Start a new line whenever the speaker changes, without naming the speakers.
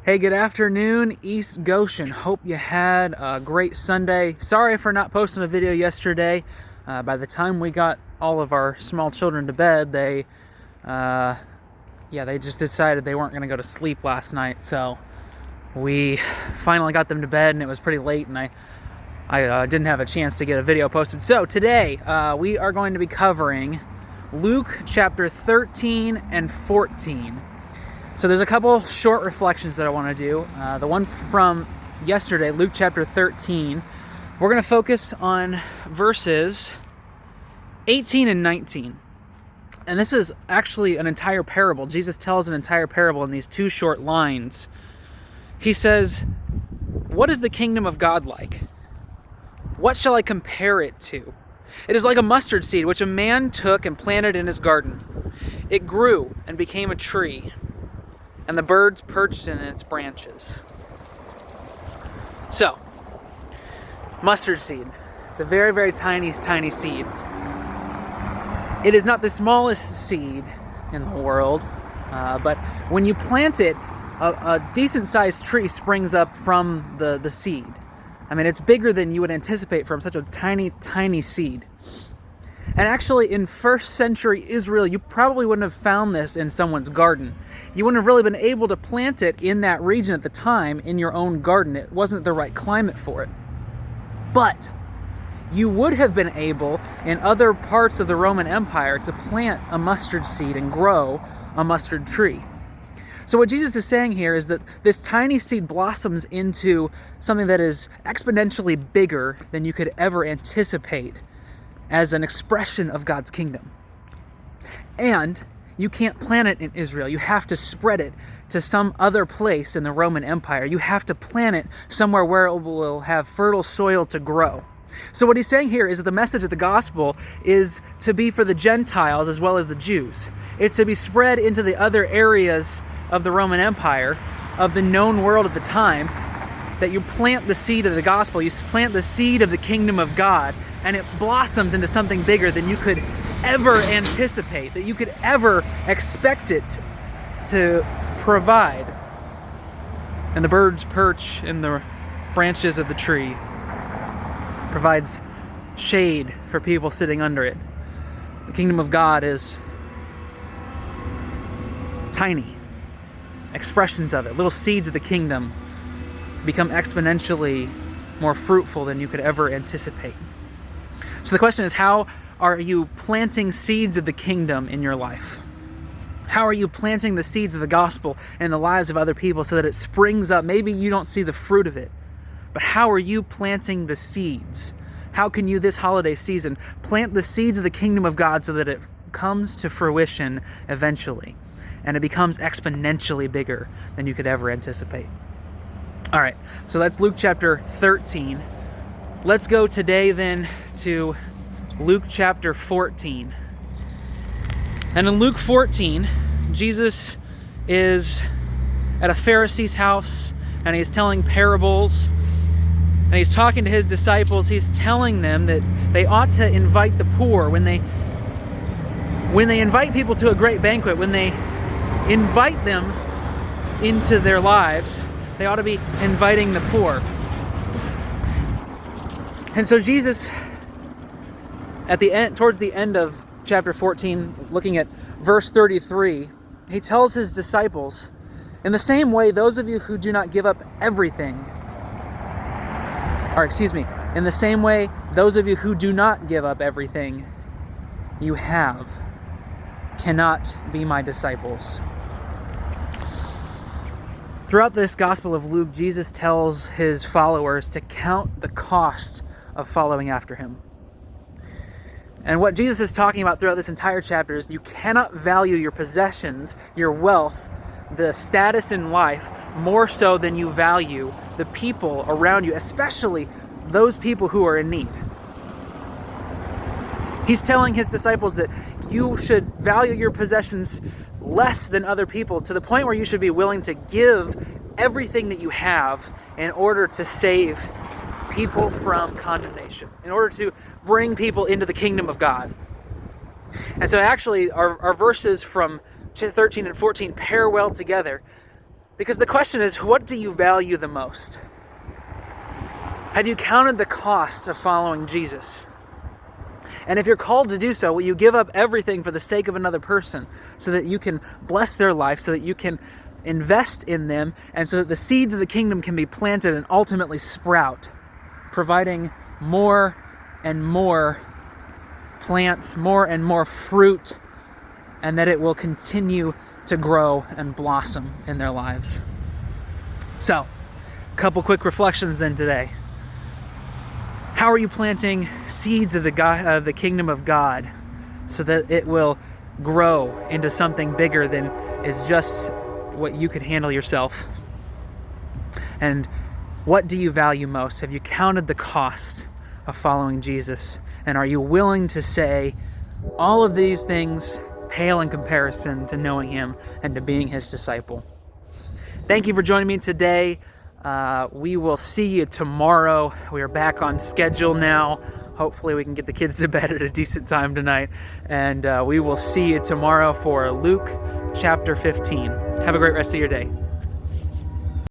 Hey, good afternoon, East Goshen. Hope you had a great Sunday. Sorry for not posting a video yesterday. By the time we got all of our small children to bed, they just decided they weren't going to go to sleep last night. So we finally got them to bed, and it was pretty late, and I didn't have a chance to get a video posted. So today we are going to be covering Luke chapter 13 and 14. So there's a couple short reflections that I want to do. The one from yesterday, Luke chapter 13, we're going to focus on verses 18 and 19. And this is actually an entire parable. Jesus tells an entire parable in these two short lines. He says, "What is the kingdom of God like? What shall I compare it to? It is like a mustard seed, which a man took and planted in his garden. It grew and became a tree, and the birds perched in its branches." So, mustard seed. It's a very, very tiny, tiny seed. It is not the smallest seed in the world, but when you plant it, a decent-sized tree springs up from the seed. I mean, it's bigger than you would anticipate from such a tiny, tiny seed. And actually, in first century Israel, you probably wouldn't have found this in someone's garden. You wouldn't have really been able to plant it in that region at the time in your own garden. It wasn't the right climate for it. But you would have been able, in other parts of the Roman Empire, to plant a mustard seed and grow a mustard tree. So what Jesus is saying here is that this tiny seed blossoms into something that is exponentially bigger than you could ever anticipate as an expression of God's kingdom. And you can't plant it in Israel. You have to spread it to some other place in the Roman Empire. You have to plant it somewhere where it will have fertile soil to grow. So what he's saying here is that the message of the gospel is to be for the Gentiles as well as the Jews. It's to be spread into the other areas of the Roman Empire, of the known world at the time, that you plant the seed of the gospel, you plant the seed of the kingdom of God, and it blossoms into something bigger than you could ever anticipate, that you could ever expect it to provide. And the birds perch in the branches of the tree. It provides shade for people sitting under it. The kingdom of God is tiny. Expressions of it, little seeds of the kingdom, become exponentially more fruitful than you could ever anticipate. So the question is, how are you planting seeds of the kingdom in your life? How are you planting the seeds of the gospel in the lives of other people so that it springs up? Maybe you don't see the fruit of it, but how are you planting the seeds? How can you this holiday season plant the seeds of the kingdom of God so that it comes to fruition eventually and it becomes exponentially bigger than you could ever anticipate? All right, so that's Luke chapter 13. Let's go today then to Luke chapter 14. And in Luke 14, Jesus is at a Pharisee's house, and he's telling parables, and he's talking to his disciples. He's telling them that they ought to invite the poor. When they invite people to a great banquet, when they invite them into their lives, they ought to be inviting the poor. And so Jesus, at the end, towards the end of chapter 14, looking at verse 33, he tells his disciples, in the same way, those of you who do not give up everything, in the same way, those of you who do not give up everything you have cannot be my disciples. Throughout this Gospel of Luke, Jesus tells his followers to count the cost of following after him. And what Jesus is talking about throughout this entire chapter is you cannot value your possessions, your wealth, the status in life more so than you value the people around you, especially those people who are in need. He's telling his disciples that you should value your possessions less than other people, to the point where you should be willing to give everything that you have in order to save people from condemnation, in order to bring people into the kingdom of God. And so actually our verses from 13 and 14 pair well together, Because the question is, what do you value the most? Have you counted the cost of following Jesus? And if you're called to do so, will you give up everything for the sake of another person so that you can bless their life, so that you can invest in them, and so that the seeds of the kingdom can be planted and ultimately sprout, providing more and more plants, more and more fruit, and that it will continue to grow and blossom in their lives? So, a couple quick reflections then today. How are you planting seeds of the kingdom of God so that it will grow into something bigger than is just what you could handle yourself? And what do you value most? Have you counted the cost of following Jesus? And are you willing to say all of these things pale in comparison to knowing Him and to being His disciple? Thank you for joining me today. We will see you tomorrow. We are back on schedule now. Hopefully we can get the kids to bed at a decent time tonight. And we will see you tomorrow for Luke chapter 15. Have a great rest of your day.